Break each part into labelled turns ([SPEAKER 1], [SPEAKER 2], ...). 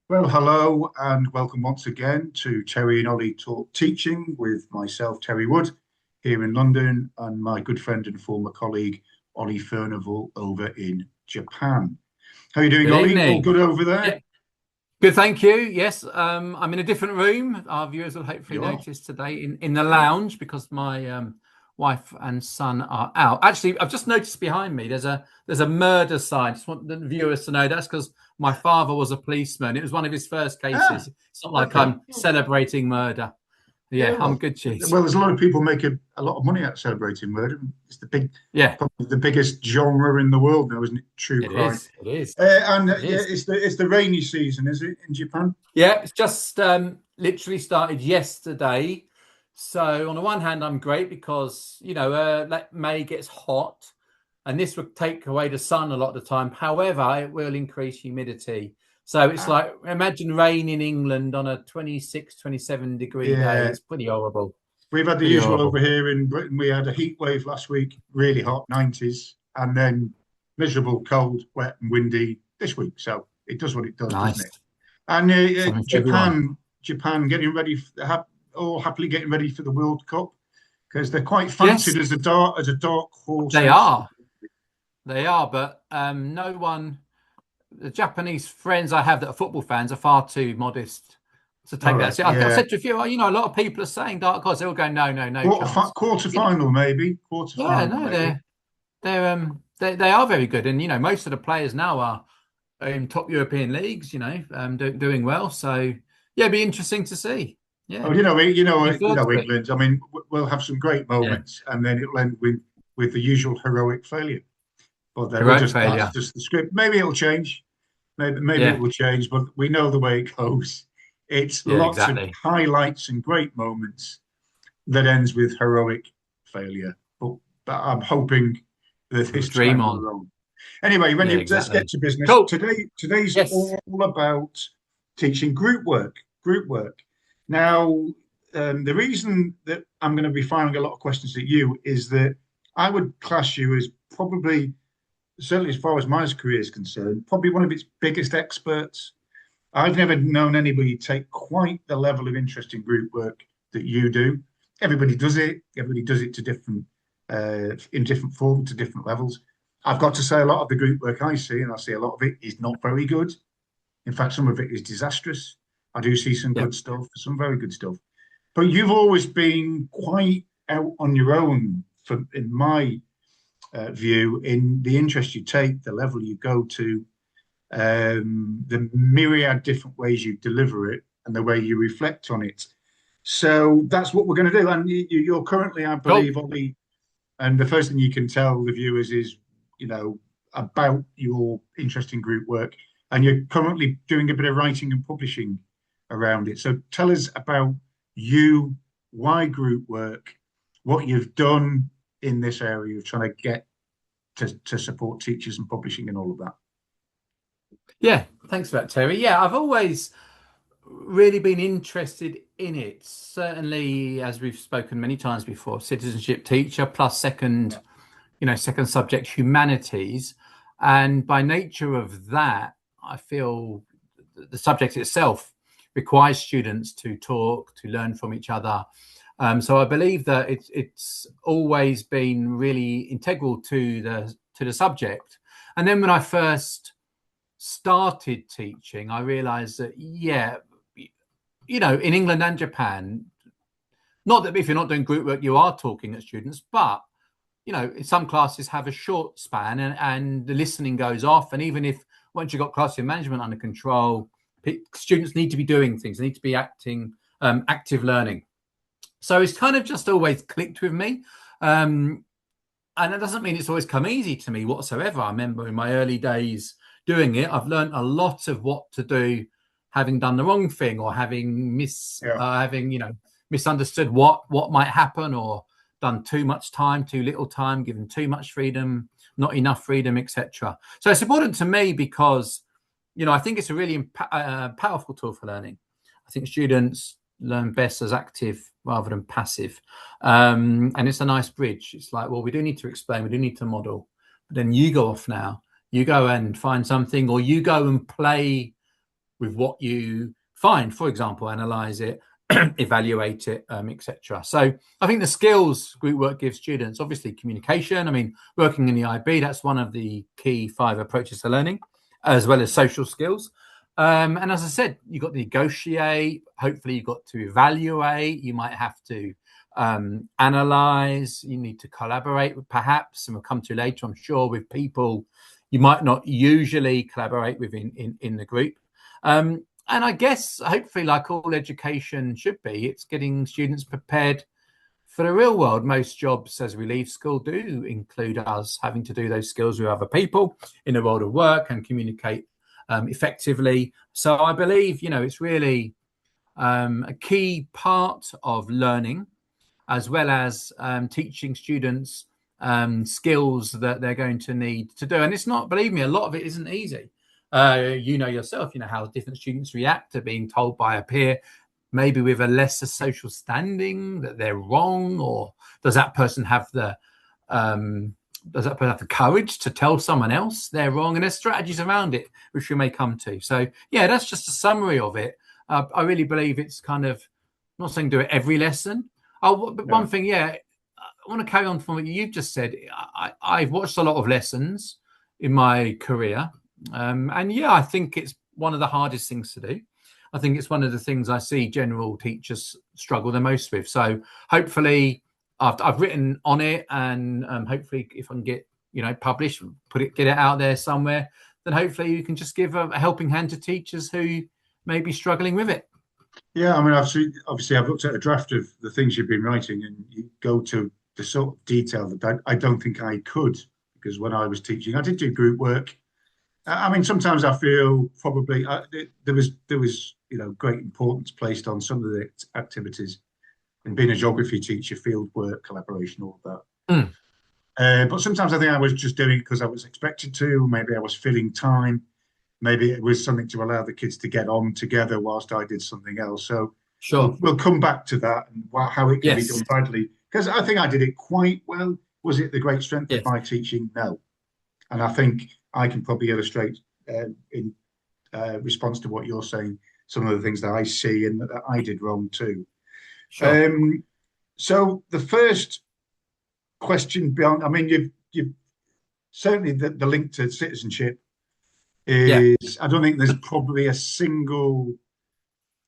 [SPEAKER 1] Well, hello and welcome once again to Terry and Olly Talk Teaching with myself, Terry Wood, here in London, and my good friend and former colleague, Olly Furnival, over in Japan. How are you doing,
[SPEAKER 2] Good
[SPEAKER 1] Olly? All
[SPEAKER 2] evening.
[SPEAKER 1] good over there?
[SPEAKER 2] Yeah, good, thank you. Yes, I'm in a different room. Our viewers will hopefully
[SPEAKER 1] You are?
[SPEAKER 2] notice today in the lounge because my wife and son are out. Actually, I've just noticed behind me there's a murder sign. Just want the viewers to know that's because my father was a policeman. It was one of his first
[SPEAKER 1] Ah,
[SPEAKER 2] cases. It's not like
[SPEAKER 1] okay.
[SPEAKER 2] I'm celebrating murder.
[SPEAKER 1] Yeah,
[SPEAKER 2] Yeah, I'm
[SPEAKER 1] well,
[SPEAKER 2] good, cheers.
[SPEAKER 1] well, there's a lot of people making a lot of money out of celebrating murder. It's
[SPEAKER 2] Yeah,
[SPEAKER 1] probably the biggest genre in the world now, isn't it? True
[SPEAKER 2] it
[SPEAKER 1] crime.
[SPEAKER 2] is. It is. It
[SPEAKER 1] Yeah,
[SPEAKER 2] is.
[SPEAKER 1] it's the rainy season, is it, in Japan?
[SPEAKER 2] Yeah, it's just literally started yesterday. So on the one hand, I'm great because like May gets hot, and this would take away the sun a lot of the time. However, it will increase humidity. So it's
[SPEAKER 1] Ah,
[SPEAKER 2] like imagine rain in England on a 26, 27-degree day.
[SPEAKER 1] yeah.
[SPEAKER 2] It's pretty horrible.
[SPEAKER 1] We've had the
[SPEAKER 2] Pretty
[SPEAKER 1] usual
[SPEAKER 2] horrible.
[SPEAKER 1] over here in Britain. We had a heat wave last week, really hot, 90s, and then miserable, cold, wet, and windy this week. So it does what it does, doesn't
[SPEAKER 2] Nice.
[SPEAKER 1] it? And
[SPEAKER 2] Something for everyone.
[SPEAKER 1] Japan getting ready, all happily getting ready for the World Cup because they're quite
[SPEAKER 2] Yes,
[SPEAKER 1] fancied as a dark horse
[SPEAKER 2] they
[SPEAKER 1] of.
[SPEAKER 2] are. They are, but no one. The Japanese friends I have that are football fans are far too modest to
[SPEAKER 1] All
[SPEAKER 2] take that.
[SPEAKER 1] right,
[SPEAKER 2] So I
[SPEAKER 1] yeah,
[SPEAKER 2] said to a few, a lot of people are saying dark horse. They're all going, no, no, no chance.
[SPEAKER 1] quarter
[SPEAKER 2] You know,
[SPEAKER 1] final maybe, quarter
[SPEAKER 2] yeah,
[SPEAKER 1] final
[SPEAKER 2] no,
[SPEAKER 1] maybe.
[SPEAKER 2] they are very good, and most of the players now are in top European leagues. Doing well. So yeah, it'd be interesting to see.
[SPEAKER 1] Oh,
[SPEAKER 2] Yeah, looking forward to it.
[SPEAKER 1] England. I mean, we'll have some great
[SPEAKER 2] Yeah,
[SPEAKER 1] moments, and then it'll end with the usual heroic failure. But
[SPEAKER 2] heroic
[SPEAKER 1] that's
[SPEAKER 2] failure.
[SPEAKER 1] just the script. Maybe it'll change. Maybe it
[SPEAKER 2] Yeah,
[SPEAKER 1] will change, but we know the way it goes. It's
[SPEAKER 2] yeah,
[SPEAKER 1] lots of
[SPEAKER 2] exactly.
[SPEAKER 1] highlights and great moments that ends with heroic failure. But I'm hoping that
[SPEAKER 2] We'll
[SPEAKER 1] this
[SPEAKER 2] dream
[SPEAKER 1] time we're
[SPEAKER 2] on.
[SPEAKER 1] wrong. Anyway,
[SPEAKER 2] Yeah,
[SPEAKER 1] let's get
[SPEAKER 2] exactly.
[SPEAKER 1] to business.
[SPEAKER 2] Cool.
[SPEAKER 1] Today's
[SPEAKER 2] Yes.
[SPEAKER 1] all about teaching group work. Group work. Now, the reason that I'm going to be firing a lot of questions at you is that I would class you as probably, certainly as far as my career is concerned, probably one of its biggest experts. I've never known anybody take quite the level of interest in group work that you do. Everybody does it. Everybody does it to in different forms, to different levels. I've got to say, a lot of the group work I see, and I see a lot of it, is not very good. In fact, some of it is disastrous. I do see some
[SPEAKER 2] Yep.
[SPEAKER 1] good stuff, some very good stuff. But you've always been quite out on your own, in my view, in the interest you take, the level you go to, the myriad different ways you deliver it, and the way you reflect on it. So that's what we're going to do. And you're currently, I
[SPEAKER 2] Cool.
[SPEAKER 1] believe, Ollie, and the first thing you can tell the viewers is, about your interest in group work. And you're currently doing a bit of writing and publishing around it. So tell us about you, why group work, what you've done in this area of trying to get to support teachers and publishing and all of that.
[SPEAKER 2] Yeah, thanks for that, Terry. Yeah, I've always really been interested in it. Certainly, as we've spoken many times before, citizenship teacher plus
[SPEAKER 1] Yeah.
[SPEAKER 2] second subject humanities. And by nature of that, I feel the subject itself requires students to talk, to learn from each other. So I believe that it's always been really integral to the subject. And then when I first started teaching, I realized that, yeah, in England and Japan, not that if you're not doing group work, you are talking at students, but some classes have a short span and the listening goes off. And even if once you've got classroom management under control, students need to be doing things, they need to be active learning. So it's kind of just always clicked with me. And that doesn't mean it's always come easy to me whatsoever. I remember in my early days doing it, I've learned a lot of what to do, having done the wrong thing or
[SPEAKER 1] Yeah.
[SPEAKER 2] misunderstood what might happen, or done too much time, too little time, given too much freedom, not enough freedom, etc. So it's important to me because I think it's a really powerful tool for learning. I think students learn best as active rather than passive. And it's a nice bridge. It's like, well, we do need to explain, we do need to model, but then you go off now. You go and find something, or you go and play with what you find. For example, analyze it, evaluate it, etc. So I think the skills group work gives students, obviously communication. I mean, working in the IB, that's one of the key 5 approaches to learning, as well as social skills. And as I said, you've got to negotiate. Hopefully you've got to evaluate. You might have to analyze. You need to collaborate with, perhaps, and we'll come to later, I'm sure, with people you might not usually collaborate with in the group. And I guess, hopefully, like all education should be, it's getting students prepared for the real world. Most jobs as we leave school do include us having to do those skills with other people in the world of work and communicate effectively. So I believe, it's really a key part of learning, as well as teaching students skills that they're going to need to do. And it's not, believe me, a lot of it isn't easy. Yourself, how different students react to being told by a peer, maybe with a lesser social standing, that they're wrong, or does that person have the courage to tell someone else they're wrong? And there's strategies around it, which we may come to. So yeah, that's just a summary of it. I really believe it's kind of, I'm not saying do it every lesson. But one thing, I want to carry on from what you've just said. I've watched a lot of lessons in my career. And I think it's one of the hardest things to do. I think it's one of the things I see general teachers struggle the most with. So hopefully I've written on it, and hopefully if I can get, published, get it out there somewhere, then hopefully you can just give a helping hand to teachers who may be struggling with it.
[SPEAKER 1] Yeah, I mean, obviously I've looked at a draft of the things you've been writing, and you go to the sort of detail that I don't think I could, because when I was teaching, I did do group work. I mean, sometimes I feel probably there was great importance placed on some of the activities, and being a geography teacher, field work, collaboration, all of that. But sometimes I think I was just doing it because I was expected to. Maybe I was filling time. Maybe it was something to allow the kids to get on together whilst I did something else. So
[SPEAKER 2] sure,
[SPEAKER 1] we'll come back to that and how it can be done badly, because I think I did it quite well. Was it the great strength of my teaching? No. And I think I can probably illustrate in response to what you're saying, some of the things that I see and that I did wrong too. Sure. So the first question beyond, I mean, you've certainly the link to citizenship is, I don't think there's probably a single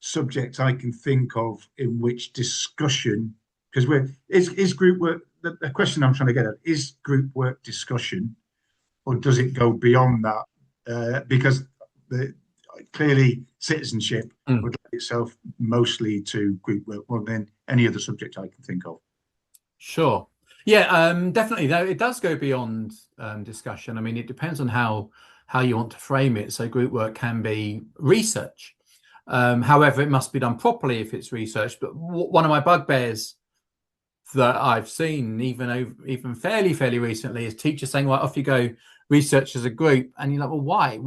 [SPEAKER 1] subject I can think of in which discussion, because is group work, the question I'm trying to get at, is group work discussion, or does it go beyond that? Because clearly citizenship would lend itself mostly to group work more than any other subject I can think of.
[SPEAKER 2] Sure. Yeah, definitely. Though it does go beyond discussion. I mean, it depends on how you want to frame it. So group work can be research. However, it must be done properly if it's research. But one of my bugbears that I've seen, even fairly recently, is teachers saying, "Well, off you go, research as a group," and you're like, "Well, why?"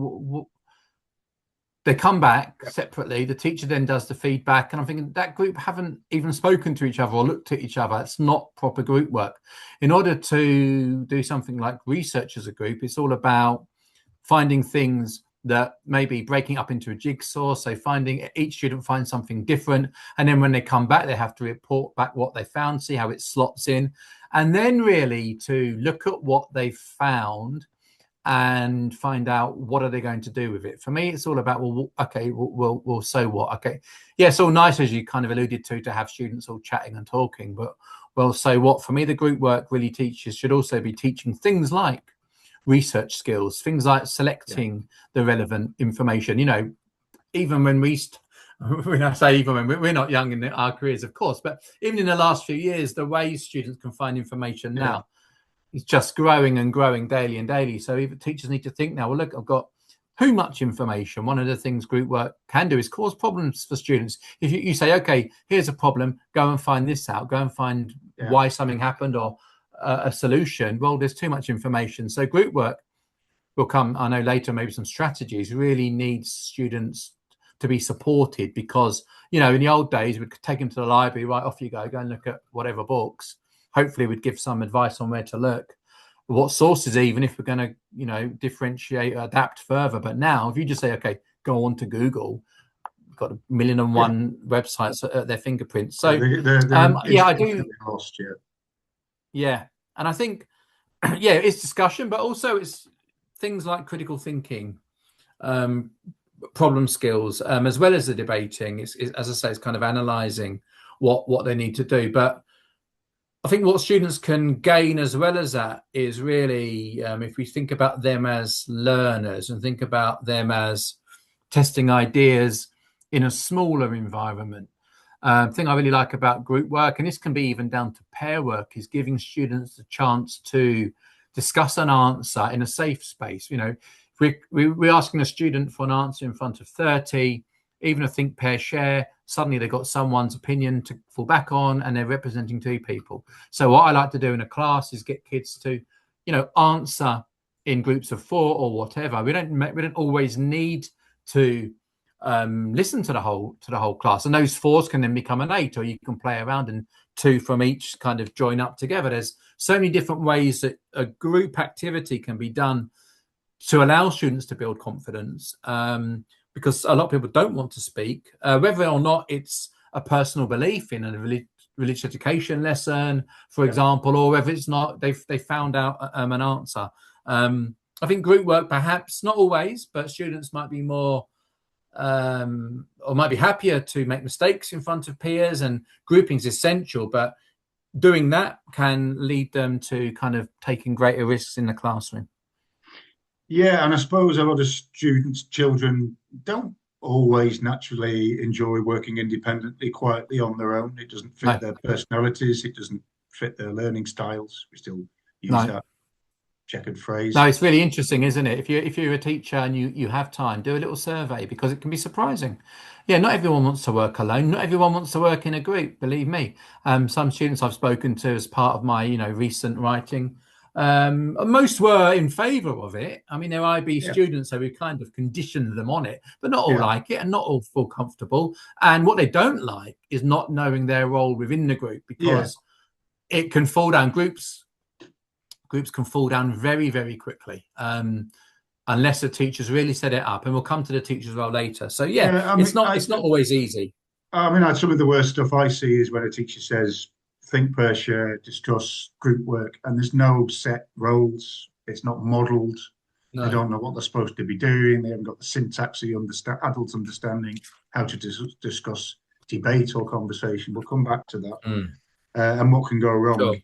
[SPEAKER 2] They come back separately. The teacher then does the feedback, and I'm thinking that group haven't even spoken to each other or looked at each other. It's not proper group work. In order to do something like research as a group, it's all about finding things that maybe breaking up into a jigsaw. So finding each student finds something different, and then when they come back, they have to report back what they found, see how it slots in, and then really to look at what they found and find out what are they going to do with it. For me, it's all about, well, so what? Okay, yeah, it's all nice, as you kind of alluded to have students all chatting and talking, but well, so what? For me, the group work really teachers should also be teaching things like research skills, things like selecting the relevant information. Even when when I say even when we're not young in our careers, of course, but even in the last few years, the way students can find information now is just growing and growing daily and daily. So even teachers need to think now, well, look, I've got too much information. One of the things group work can do is cause problems for students. If you say, okay, here's a problem, go and find this out, go and find why something happened or a solution. Well, there's too much information. So group work will come, I know later, maybe some strategies really needs students to be supported, because, in the old days, we'd take them to the library, right, off you go and look at whatever books. Hopefully we'd give some advice on where to look, what sources, even if we're going to, differentiate, adapt further. But now if you just say, okay, go on to Google, got a million and one websites at their fingerprints. So
[SPEAKER 1] yeah,
[SPEAKER 2] I do.
[SPEAKER 1] Lost, yeah.
[SPEAKER 2] Yeah, and I think it's discussion, but also it's things like critical thinking, problem skills, as well as the debating. It's, as I say, it's kind of analysing what they need to do. But I think what students can gain as well as that is really, if we think about them as learners and think about them as testing ideas in a smaller environment. Thing I really like about group work, and this can be even down to pair work, is giving students the chance to discuss an answer in a safe space. You know, if we're asking a student for an answer in front of 30, even a think, pair, share, suddenly they've got someone's opinion to fall back on and they're representing two people. So what I like to do in a class is get kids to, answer in groups of 4 or whatever. We don't always need to listen to the whole class, and those 4s can then become an 8, or you can play around and 2 from each kind of join up together. There's so many different ways that a group activity can be done to allow students to build confidence, because a lot of people don't want to speak, whether or not it's a personal belief in a religious education lesson, for example, or whether it's not, they found out an answer. I think group work, perhaps not always, but students might be more or might be happier to make mistakes in front of peers, and grouping is essential, but doing that can lead them to kind of taking greater risks in the classroom.
[SPEAKER 1] Yeah, and I suppose a lot of children don't always naturally enjoy working independently, quietly on their own. It doesn't fit their personalities. It doesn't fit their learning styles. We still use that checkered phrase.
[SPEAKER 2] No, it's really interesting, isn't it? If you're a teacher and you have time, do a little survey, because it can be surprising. Yeah, not everyone wants to work alone. Not everyone wants to work in a group, believe me. Some students I've spoken to as part of my recent writing, most were in favour of it. I mean, there might be students, so we kind of conditioned them on it, but not all like it and not all feel comfortable. And what they don't like is not knowing their role within the group, because it can fall down. Groups can fall down very, very quickly, unless the teachers really set it up. And we'll come to the teachers role later. So it's not always easy.
[SPEAKER 1] I mean, some of the worst stuff I see is when a teacher says, think, pair, share, discuss, group work, and there's no set roles. It's not modelled. No. They don't know what they're supposed to be doing. They haven't got the syntax or adult understanding how to discuss debate or conversation. We'll come back to that and what can go wrong.
[SPEAKER 2] Sure.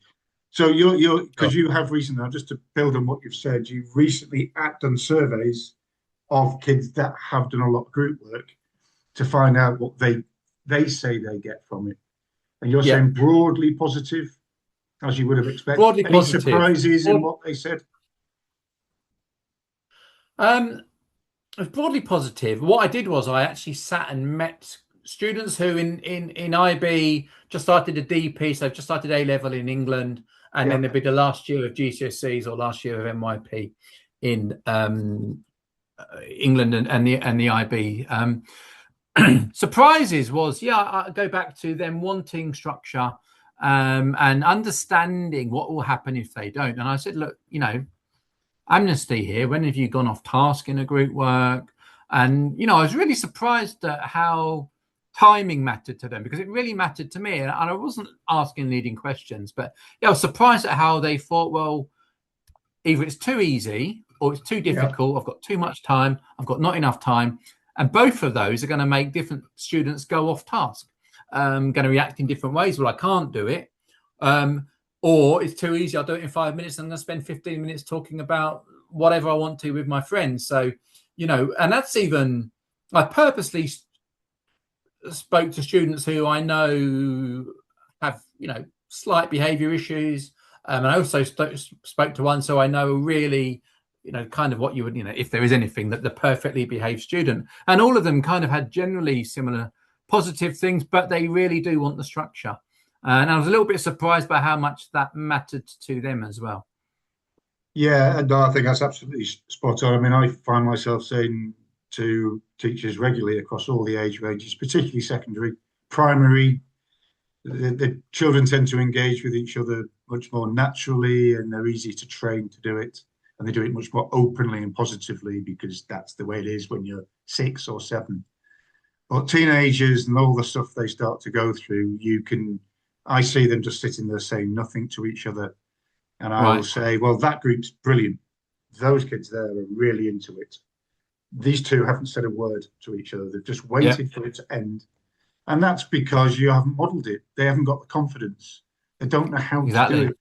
[SPEAKER 1] So because you have recently, just to build on what you've said, you've recently done surveys of kids that have done a lot of group work to find out what they say they get from it. And you're saying broadly positive, as you would have expected.
[SPEAKER 2] Broadly
[SPEAKER 1] Any
[SPEAKER 2] positive.
[SPEAKER 1] Surprises in what they said?
[SPEAKER 2] Broadly positive. What I did was I actually sat and met students who in IB just started a DP, so just started A-level in England, and then they'd be the last year of GCSEs or last year of MYP in England and the IB. Surprises was, I go back to them wanting structure and understanding what will happen if they don't. And I said, look, amnesty here. When have you gone off task in a group work? And, I was really surprised at how timing mattered to them, because it really mattered to me. And I wasn't asking leading questions, but I was surprised at how they thought, well, either it's too easy or it's too difficult. I've got too much time. I've got not enough time. And both of those are going to make different students go off task, going to react in different ways. Well, I can't do it. Or it's too easy. I'll do it in 5 minutes. And I'm going to spend 15 minutes talking about whatever I want to with my friends. So, and that's even, I purposely spoke to students who I know have, slight behavior issues. And I also spoke to one, so I know really, kind of what you would, if there is anything, that the perfectly behaved student. And all of them kind of had generally similar positive things, but they really do want the structure. And I was a little bit surprised by how much that mattered to them as well.
[SPEAKER 1] Yeah, no, I think that's absolutely spot on. I mean, I find myself saying to teachers regularly across all the age ranges, particularly secondary, primary, the children tend to engage with each other much more naturally, and they're easy to train to do it. and they do it much more openly and positively because that's the way it is when you're 6 or 7. But teenagers and all the stuff they start to go through, I see them just sitting there saying nothing to each other. And I will say, well, that group's brilliant. Those kids there are really into it. These two haven't said a word to each other. They've just waited for it to end. And that's because you haven't modeled it. They haven't got the confidence. They don't know how to do it.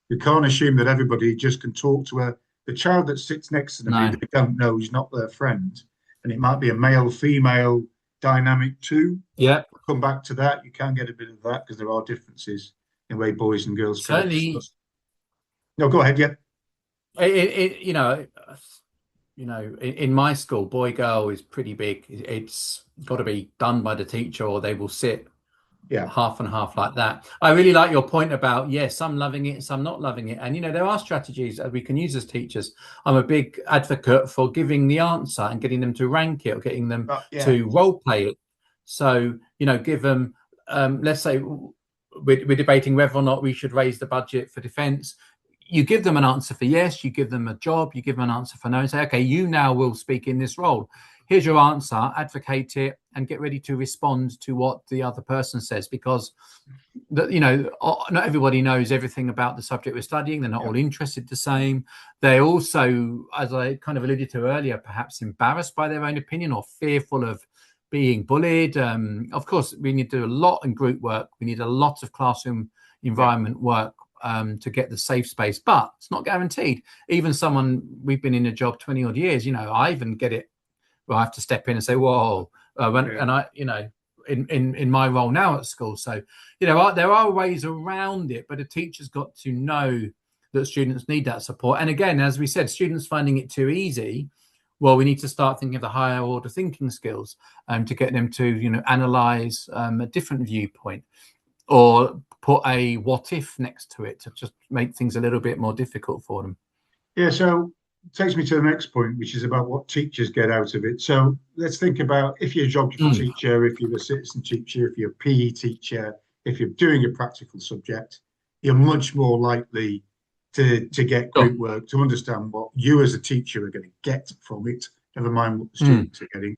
[SPEAKER 1] You can't assume that everybody just can talk to the child that sits next to them who they don't know is not their friend. And it might be a male-female dynamic too.
[SPEAKER 2] Yeah.
[SPEAKER 1] We'll come back to that. You can get a bit of that because there are differences in the way boys and girls
[SPEAKER 2] certainly.
[SPEAKER 1] No, go ahead. Yeah.
[SPEAKER 2] In my school, boy girl is pretty big. It's got to be done by the teacher, or they will sit half and half like that. I really like your point about some loving it, some not loving it. And there are strategies that we can use as teachers. I'm a big advocate for giving the answer and getting them to rank it, or getting them to role play it. So give them, let's say we're debating whether or not we should raise the budget for defence. You give them an answer for yes, you give them a job, you give them an answer for no, and say, okay, you now will speak in this role. Here's your answer, advocate it, and get ready to respond to what the other person says, because not everybody knows everything about the subject we're studying. They're not all interested the same. They're also, as I kind of alluded to earlier, perhaps embarrassed by their own opinion or fearful of being bullied. Of course, we need to do a lot in group work. We need a lot of classroom environment work to get the safe space, but it's not guaranteed. Even we've been in a job 20 odd years, I even get it where I have to step in and say, whoa, and I, in my role now at school. So, there are ways around it, but a teacher's got to know that students need that support. And again, as we said, students finding it too easy, well, we need to start thinking of the higher order thinking skills to get them to, analyze a different viewpoint, or put a what if next to it to just make things a little bit more difficult for them.
[SPEAKER 1] Yeah, so it takes me to the next point, which is about what teachers get out of it. So let's think about if you're a geography teacher, if you're a citizen teacher, if you're a PE teacher, if you're doing a practical subject, you're much more likely to get group work, to understand what you as a teacher are going to get from it, never mind what the students are getting.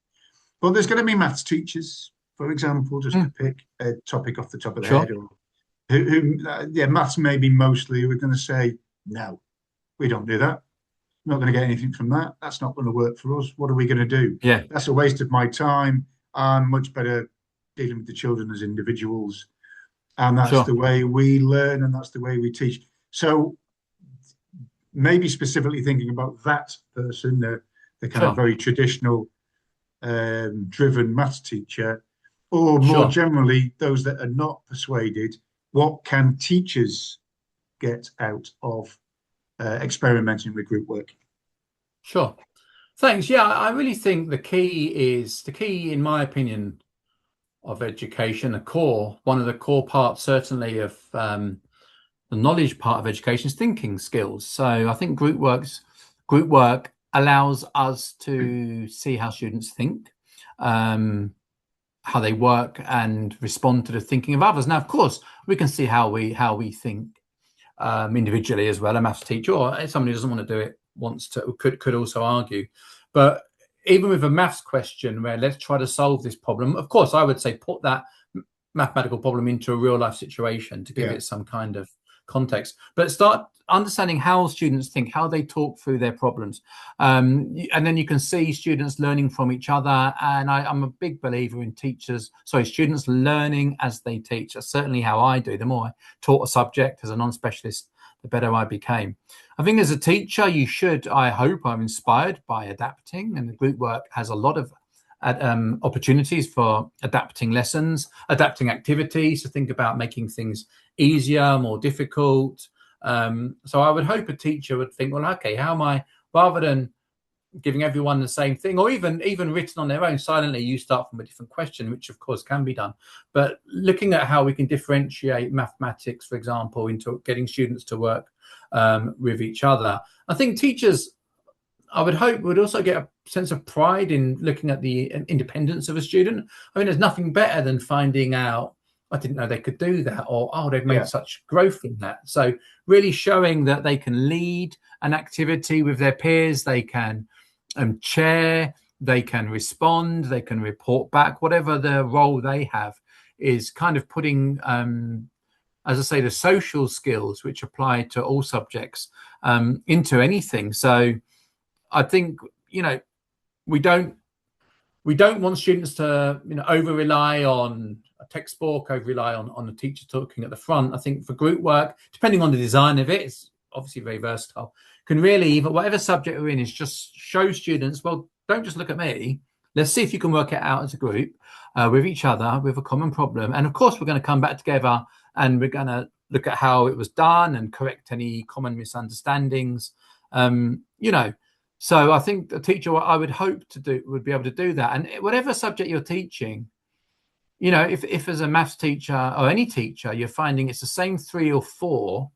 [SPEAKER 1] But there's going to be maths teachers, for example, just to pick a topic off the top of the head, or maths maybe mostly we're going to say, no, we don't do that. I'm not going to get anything from that. That's not going to work for us. What are we going to do?
[SPEAKER 2] Yeah,
[SPEAKER 1] that's a waste of my time. I'm much better dealing with the children as individuals. And that's the way we learn, and that's the way we teach. So maybe specifically thinking about that person, the kind of very traditional driven maths teacher, or more generally, those that are not persuaded, what can teachers get out of experimenting with group work?
[SPEAKER 2] Sure. Thanks. Yeah, I really think the key, in my opinion, of education, one of the core parts, certainly, of the knowledge part of education is thinking skills. So I think group work allows us to see how students think, how they work and respond to the thinking of others. Now, of course, we can see how we think individually as well. A maths teacher or somebody who doesn't want to do it could also argue. But even with a maths question where let's try to solve this problem, of course, I would say put that mathematical problem into a real life situation to give it some kind of context, but start understanding how students think, how they talk through their problems, and then you can see students learning from each other. And I'm a big believer in students learning as they teach. That's certainly how I do. The more I taught a subject as a non-specialist, the better I became. I think as a teacher, I hope I'm inspired by adapting, and the group work has a lot of opportunities for adapting lessons, adapting activities, to think about making things easier, more difficult. So I would hope a teacher would think, well, okay, how am I, rather than giving everyone the same thing, or even written on their own silently, you start from a different question, which of course can be done, but looking at how we can differentiate mathematics, for example, into getting students to work with each other. I think teachers, I would hope, would also get a sense of pride in looking at the independence of a student. I mean, there's nothing better than finding out I didn't know they could do that, or oh, they've made
[SPEAKER 1] Yeah.
[SPEAKER 2] such growth in that. So really showing that they can lead an activity with their peers, they can chair, they can respond, they can report back, whatever the role they have, is kind of putting, as I say, the social skills which apply to all subjects into anything. So I think, we don't want students to over rely on a textbook, over rely on the teacher talking at the front. I think for group work, depending on the design of it, it's obviously very versatile, can really, even whatever subject we're in, is just show students, well, don't just look at me, let's see if you can work it out as a group with each other, with a common problem. And of course we're going to come back together and we're going to look at how it was done and correct any common misunderstandings. So I think the teacher, what I would hope to do, would be able to do that. And whatever subject you're teaching, if as a maths teacher or any teacher, you're finding it's the same 3 or 4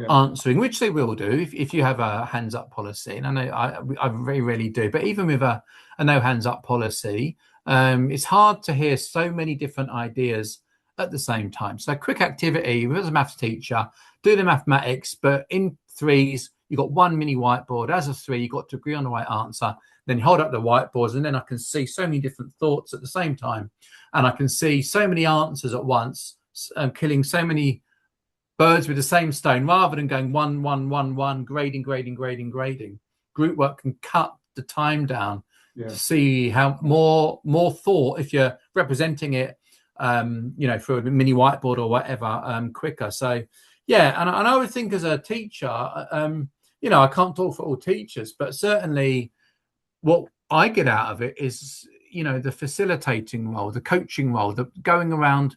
[SPEAKER 2] answering, which they will do if you have a hands up policy. And I know I very rarely do, but even with a no hands up policy, it's hard to hear so many different ideas at the same time. So quick activity as a maths teacher, do the mathematics, but in 3s, you've got one mini whiteboard. As a 3, you've got to agree on the right answer. Then you hold up the whiteboards, and then I can see so many different thoughts at the same time. And I can see so many answers at once, killing so many birds with the same stone, rather than going 1, 1, 1, 1, grading. Group work can cut the time down to see how more thought, if you're representing it, through a mini whiteboard or whatever, quicker. So, yeah, and I would think as a teacher, I can't talk for all teachers, but certainly what I get out of it is, the facilitating role, the coaching role, the going around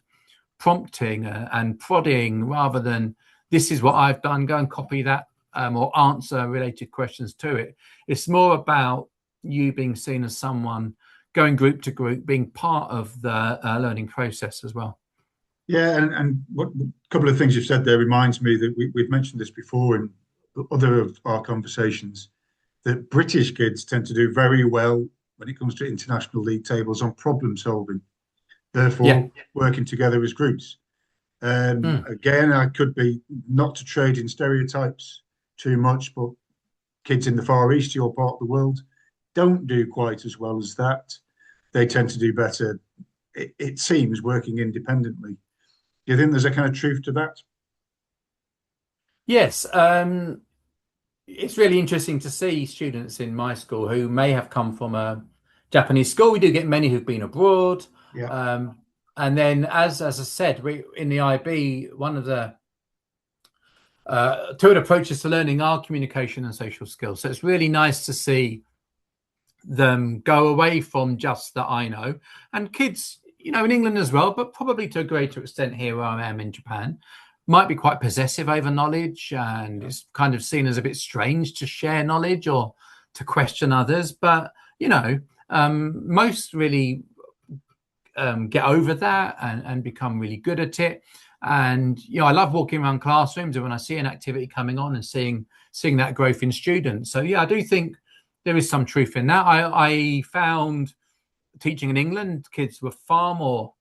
[SPEAKER 2] prompting and prodding, rather than this is what I've done, go and copy that or answer related questions to it. It's more about you being seen as someone going group to group, being part of the learning process as well.
[SPEAKER 1] Yeah, and what a couple of things you've said there reminds me that we've mentioned this before in other of our conversations, that British kids tend to do very well when it comes to international league tables on problem solving, therefore working together as groups. Again, I could be, not to trade in stereotypes too much, but kids in the Far East, your part of the world, don't do quite as well as that. They tend to do better, it seems, working independently. Do you think there's a kind of truth to that?
[SPEAKER 2] Yes. It's really interesting to see students in my school who may have come from a Japanese school. We do get many who've been abroad. And then, as I said, we in the IB, one of the two approaches to learning are communication and social skills. So it's really nice to see them go away from just that I know. And kids, in England as well, but probably to a greater extent here where I am in Japan, might be quite possessive over knowledge, and it's kind of seen as a bit strange to share knowledge or to question others. But, most really get over that and become really good at it. And, I love walking around classrooms, and when I see an activity coming on and seeing that growth in students. So, yeah, I do think there is some truth in that. I found teaching in England, kids were far more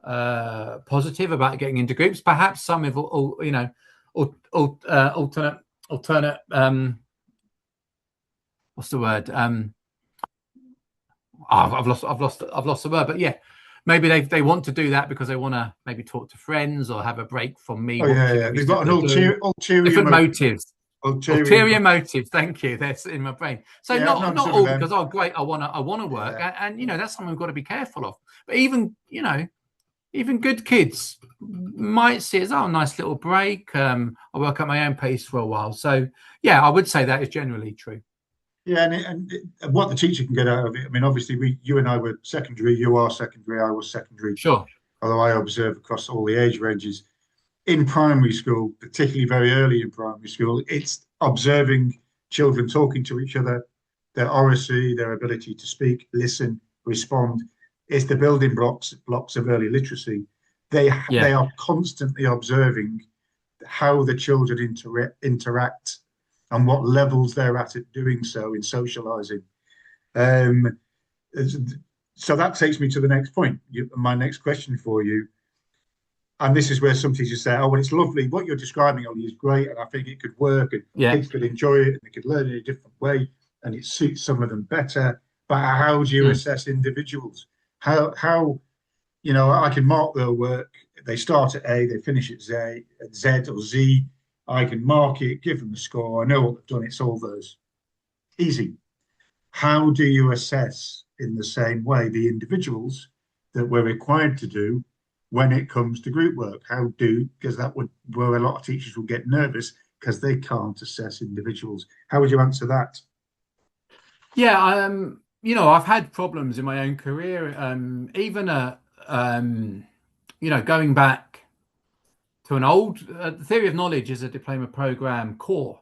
[SPEAKER 2] positive about getting into groups. Perhaps some of alternate what's the word? I've lost the word, but yeah, maybe they want to do that because they want to maybe talk to friends or have a break from me.
[SPEAKER 1] They've got an ulterior
[SPEAKER 2] different motives.
[SPEAKER 1] Ulterior
[SPEAKER 2] motive. Thank you. That's in my brain. So not all because great. I want to work, and that's something we've got to be careful of. But even good kids might see it as a nice little break. I work at my own pace for a while. So yeah, I would say that is generally true.
[SPEAKER 1] Yeah, and what the teacher can get out of it. I mean, obviously, you and I were secondary. You are secondary. I was secondary.
[SPEAKER 2] Sure.
[SPEAKER 1] Although I observe across all the age ranges. In primary school, particularly very early in primary school, it's observing children talking to each other, their oracy, their ability to speak, listen, respond. It's the building blocks of early literacy. They are constantly observing how the children interact and what levels they're at doing so in socializing. So that takes me to the next point. My next question for you. and this is where some teachers say, oh, well, it's lovely. What you're describing, Ollie, is great. And I think it could work and
[SPEAKER 2] Yeah.
[SPEAKER 1] kids could enjoy it and they could learn in a different way and it suits some of them better. But how do you assess individuals? How, you know, I can mark their work. They start at A, they finish at Z or Z. I can mark it, give them a score. I know what they've done. It's all those. Easy. How do you assess in the same way the individuals that we're required to do when it comes to group work? Because that would where a lot of teachers will get nervous because they can't assess individuals. How would you answer that?
[SPEAKER 2] Yeah, you know, I've had problems in my own career, even you know, going back to an old theory of knowledge is a diploma program core,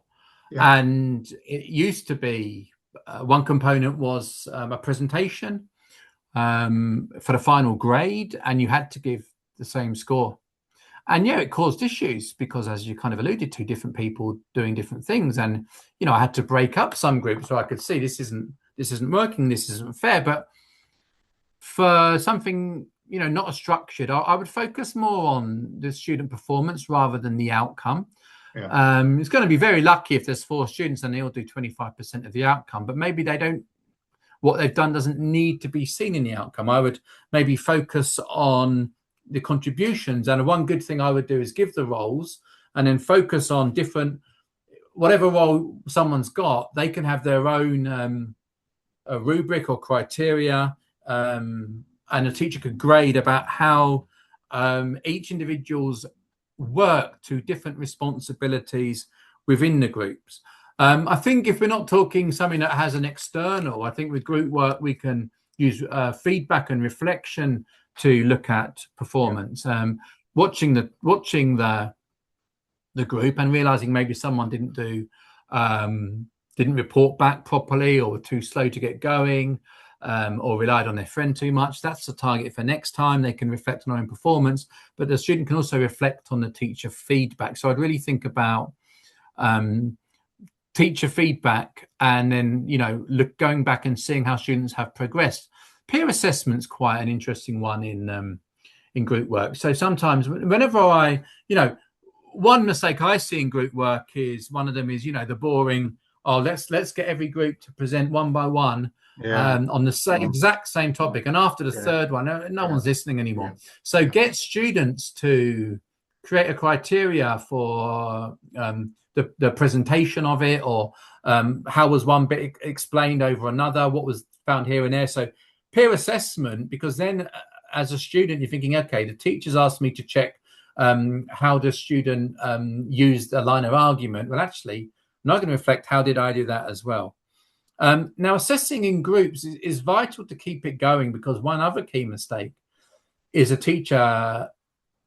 [SPEAKER 1] Yeah.
[SPEAKER 2] and it used to be one component was a presentation for the final grade, and you had to give the same score. And yeah, it caused issues because, as you kind of alluded to, different people doing different things, and you know, I had to break up some groups so I could see this isn't working, this isn't fair. But for something, you know, not as structured, I would focus more on the student performance rather than the outcome.
[SPEAKER 1] Yeah.
[SPEAKER 2] It's going to be very lucky if there's 4 students and they all do 25% of the outcome, but maybe they don't. What they've done doesn't need to be seen in the outcome. I would maybe focus on the contributions, and one good thing I would do is give the roles and then focus on different, whatever role someone's got, they can have their own a rubric or criteria, and a teacher could grade about how each individual's work to different responsibilities within the groups. I think if we're not talking something that has an external, I think with group work we can use feedback and reflection to look at performance. Watching the group and realizing maybe someone didn't report back properly, or were too slow to get going, or relied on their friend too much. That's the target for next time. They can reflect on their own performance, but the student can also reflect on the teacher feedback. So I'd really think about teacher feedback, and then, you know, going back and seeing how students have progressed. Peer assessment's quite an interesting one in group work. So sometimes whenever you know, one mistake I see in group work is one of them is, you know, the boring, oh, let's get every group to present one by one on the exact same topic, and after the third one, no one's listening anymore. So get students to create a criteria for the presentation of it, or how was one bit explained over another, what was found here and there. So peer assessment, because then as a student you're thinking, okay, the teacher's asked me to check how the student used a line of argument. Well, actually, I'm not going to reflect how did I do that as well. Now, assessing in groups is vital to keep it going, because one other key mistake is a teacher,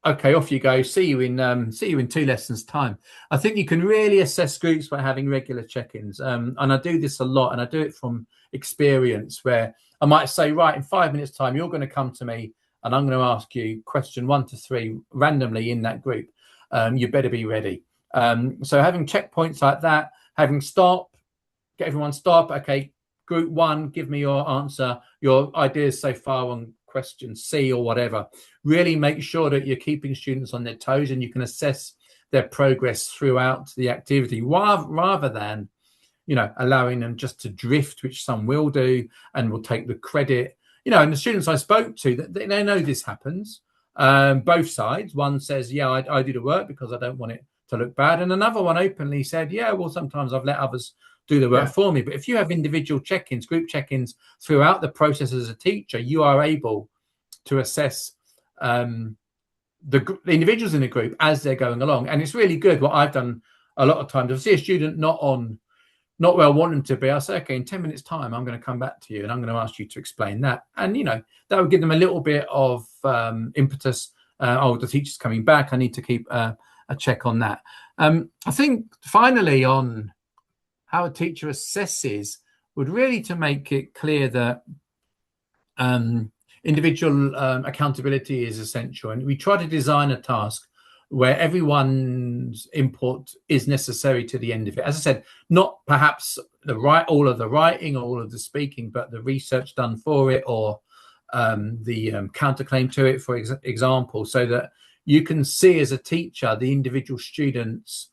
[SPEAKER 2] okay, off you go, see you in 2 lessons time. I think you can really assess groups by having regular check-ins, and I do this a lot, and I do it from experience, where I might say, right, in 5 minutes time you're going to come to me and I'm going to ask you question 1 to 3 randomly in that group. You better be ready. So having checkpoints like that, having get everyone stop. Okay, group 1, give me your answer, your ideas so far on question C or whatever. Really make sure that you're keeping students on their toes and you can assess their progress throughout the activity, rather than, you know, allowing them just to drift, which some will do and will take the credit. You know, and the students I spoke to, they know this happens. Both sides. One says, yeah, I do the work because I don't want it to look bad. And another one openly said, yeah, well, sometimes I've let others do the work for me. But if you have individual check-ins, group check-ins throughout the process as a teacher, you are able to assess the individuals in the group as they're going along. And it's really good. What I've done a lot of times, I see a student not where I want them to be, I'll say, okay, in 10 minutes time, I'm going to come back to you and I'm going to ask you to explain that. And, you know, that would give them a little bit of impetus. Oh, the teacher's coming back. I need to keep a check on that. I think finally on how a teacher assesses would really to make it clear that individual accountability is essential. And we try to design a task where everyone's input is necessary to the end of it. As I said, not perhaps all of the writing or all of the speaking, but the research done for it, or the counterclaim to it, for example, so that you can see as a teacher the individual students'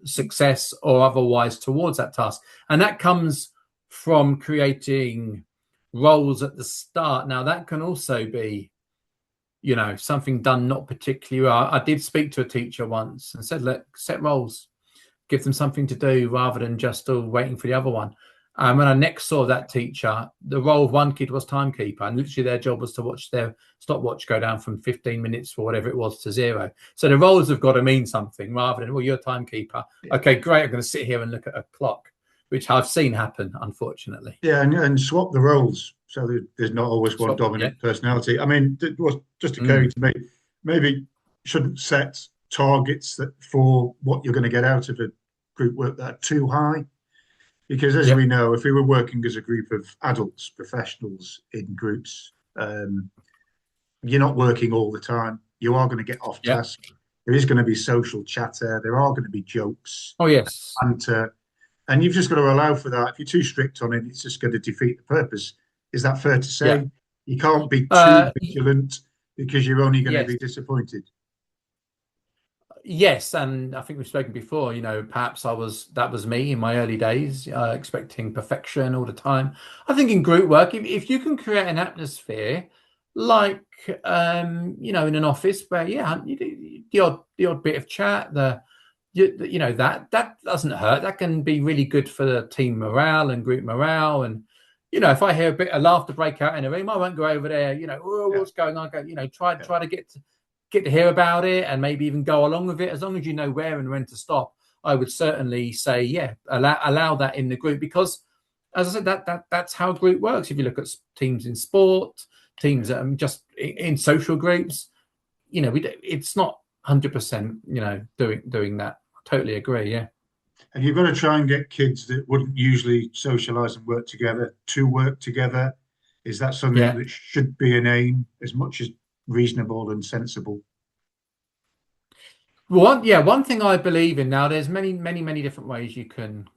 [SPEAKER 2] success or otherwise towards that task. And that comes from creating roles at the start. Now, that can also be, you know, something done not particularly well. I did speak to a teacher once and said, look, set roles, give them something to do rather than just all waiting for the other one. When I next saw that teacher, the role of one kid was timekeeper, and literally their job was to watch their stopwatch go down from 15 minutes or whatever it was to 0. So the roles have got to mean something rather than, well, you're a timekeeper. Okay, great. I'm going to sit here and look at a clock, which I've seen happen, unfortunately.
[SPEAKER 1] Yeah, and swap the roles so there's not always one dominant personality. I mean, it was just occurring to me, maybe shouldn't set targets that for what you're going to get out of a group work that are too high. Because as we know, if we were working as a group of adults, professionals in groups, you're not working all the time. You are going to get off task. There is going to be social chatter. There are going to be jokes.
[SPEAKER 2] Oh, yes.
[SPEAKER 1] And you've just got to allow for that. If you're too strict on it, it's just going to defeat the purpose. Is that fair to say? Yeah. You can't be too vigilant because you're only going to be disappointed.
[SPEAKER 2] Yes, and I think we've spoken before, you know, perhaps that was me in my early days, expecting perfection all the time. I think in group work, if you can create an atmosphere like, you know, in an office where, the odd bit of chat, you know, that doesn't hurt. That can be really good for the team morale and group morale. And, you know, if I hear a bit of laughter break out in a room, I won't go over there, you know, what's going on? You know, try to get to hear about it and maybe even go along with it. As long as you know where and when to stop, I would certainly say, allow that in the group, because, as I said, that's how group works. If you look at teams in sport, teams just in social groups, you know, it's not 100%, you know, doing that. I totally agree. Yeah.
[SPEAKER 1] And you've got to try and get kids that wouldn't usually socialise and work together to work together. Is that something that should be an aim as much as reasonable and sensible?
[SPEAKER 2] One thing I believe in now, there's many different ways you can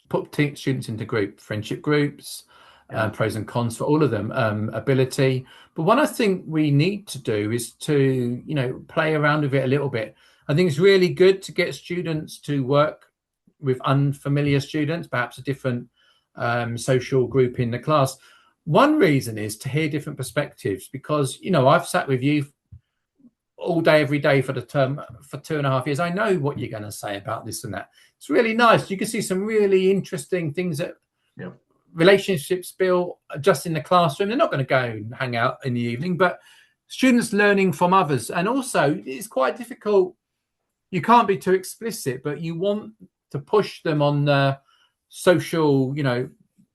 [SPEAKER 2] put students into friendship groups, pros and cons for all of them, ability. But what I think we need to do is to, you know, play around with it a little bit. I think it's really good to get students to work with unfamiliar students, perhaps a different social group in the class. One reason is to hear different perspectives, because, you know, I've sat with you all day, every day for the term for 2.5 years. I know what you're going to say about this and that. It's really nice. You can see some really interesting things that relationships built just in the classroom. They're not going to go and hang out in the evening, but students learning from others. And also, it's quite difficult. You can't be too explicit, but you want to push them on the social, you know,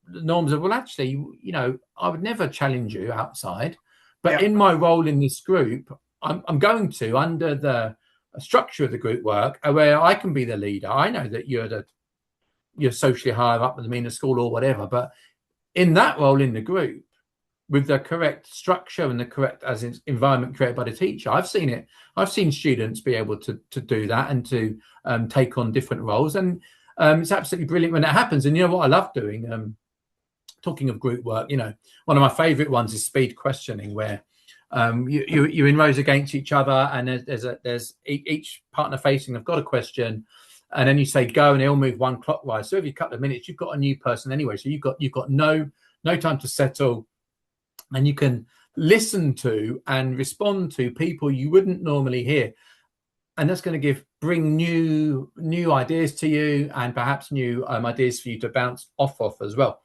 [SPEAKER 2] norms of, well, actually, you know, I would never challenge you outside, but in my role in this group, I'm going to, under the structure of the group work, where I can be the leader. I know that you're socially higher up than me in the school or whatever, but in that role in the group, with the correct structure and the correct environment created by the teacher, I've seen it. I've seen students be able to do that and to take on different roles, and it's absolutely brilliant when that happens. And you know what I love doing? Talking of group work, you know, one of my favorite ones is speed questioning, where you're in rows against each other, and there's each partner facing, they've got a question, and then you say go, and they all move one clockwise. So every couple of minutes you've got a new person anyway, so you've got no time to settle, and you can listen to and respond to people you wouldn't normally hear, and that's going to bring new ideas to you, and perhaps new ideas for you to bounce off of as well.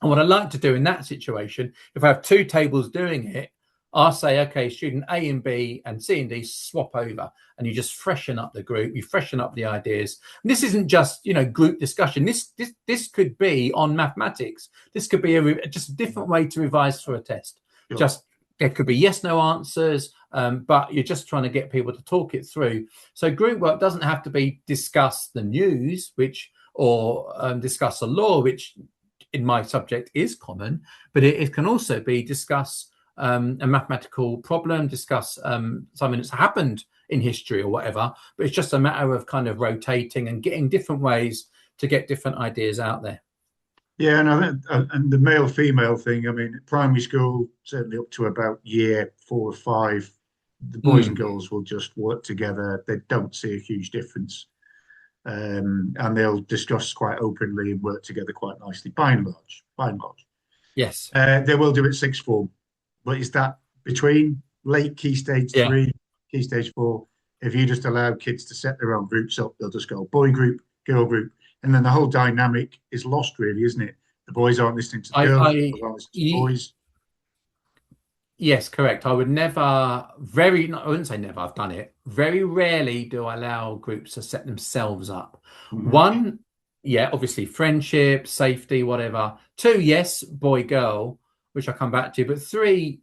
[SPEAKER 2] And what I like to do in that situation, if I have two tables doing it, I'll say, okay, student A and B and C and D swap over, and you just freshen up the group, you freshen up the ideas. And this isn't just, you know, group discussion. This could be on mathematics. This could be just a different way to revise for a test. Sure. Just there could be yes, no answers, but you're just trying to get people to talk it through. So group work doesn't have to be discuss the news, or discuss the law, which in my subject is common, but it can also be discuss a mathematical problem, discuss something that's happened in history or whatever, but it's just a matter of kind of rotating and getting different ways to get different ideas out there.
[SPEAKER 1] Yeah, and and the male female thing. I mean, primary school certainly up to about year 4 or 5, the boys and
[SPEAKER 2] Mm.
[SPEAKER 1] girls will just work together. They don't see a huge difference, and they'll discuss quite openly and work together quite nicely. By and large, by and large,
[SPEAKER 2] Yes.
[SPEAKER 1] they will do it sixth form, but is that between late key stage
[SPEAKER 2] Yeah.
[SPEAKER 1] 3, key stage 4? If you just allow kids to set their own groups up, they'll just go boy group, girl group, and then the whole dynamic is lost, really, isn't it? The boys aren't listening to the girls, the girls aren't listening to the
[SPEAKER 2] I,
[SPEAKER 1] boys.
[SPEAKER 2] yes, correct. I would never, very, I wouldn't say never, I've done it. Very rarely do I allow groups to set themselves up.
[SPEAKER 1] Mhm.
[SPEAKER 2] One, yeah, obviously friendship, safety, whatever. Two, yes, boy, girl, which I come back to. But three,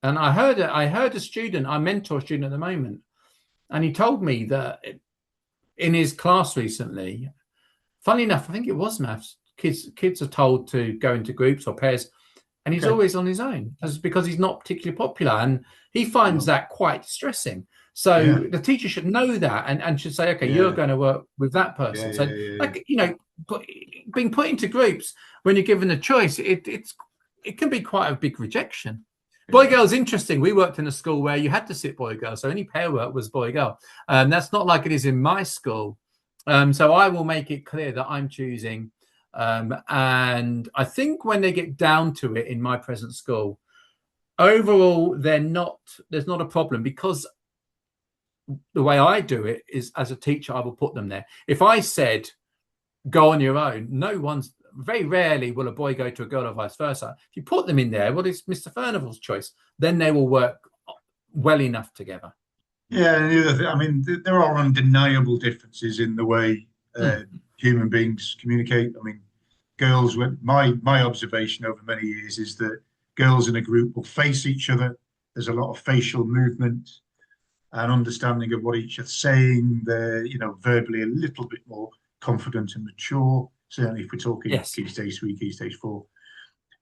[SPEAKER 2] and I heard a student, I mentor a student at the moment, and he told me that in his class recently, funnily enough, I think it was maths, kids are told to go into groups or pairs, and he's
[SPEAKER 1] Okay.
[SPEAKER 2] always on his own. That's because he's not particularly popular, and he finds
[SPEAKER 1] No.
[SPEAKER 2] that quite distressing. So
[SPEAKER 1] Yeah.
[SPEAKER 2] the teacher should know that and should say, okay, you're
[SPEAKER 1] Yeah.
[SPEAKER 2] going to work with that
[SPEAKER 1] Yeah.
[SPEAKER 2] person.
[SPEAKER 1] Yeah.
[SPEAKER 2] So,
[SPEAKER 1] Yeah.
[SPEAKER 2] like, being put into groups when you're given a choice, it can be quite a big rejection. Boy
[SPEAKER 1] Yeah.
[SPEAKER 2] girl's interesting. We worked in a school where you had to sit boy girl, so any pair work was boy girl. That's not like it is in my school. So I will make it clear that I'm choosing. And I think when they get down to it in my present school, overall, there's not a problem, because the way I do it is, as a teacher, I will put them there. If I said, go on your own, very rarely will a boy go to a girl or vice versa. If you put them in there, well, it's Mr. Furnival's choice. Then they will work well enough together.
[SPEAKER 1] Yeah. And the other thing, I mean, there are undeniable differences in the way
[SPEAKER 2] Mm.
[SPEAKER 1] human beings communicate. I mean, my observation over many years is that girls in a group will face each other. There's a lot of facial movement and understanding of what each other's saying. They're, verbally a little bit more confident and mature. Certainly, if we're talking
[SPEAKER 2] Yes.
[SPEAKER 1] key stage 3, key stage 4.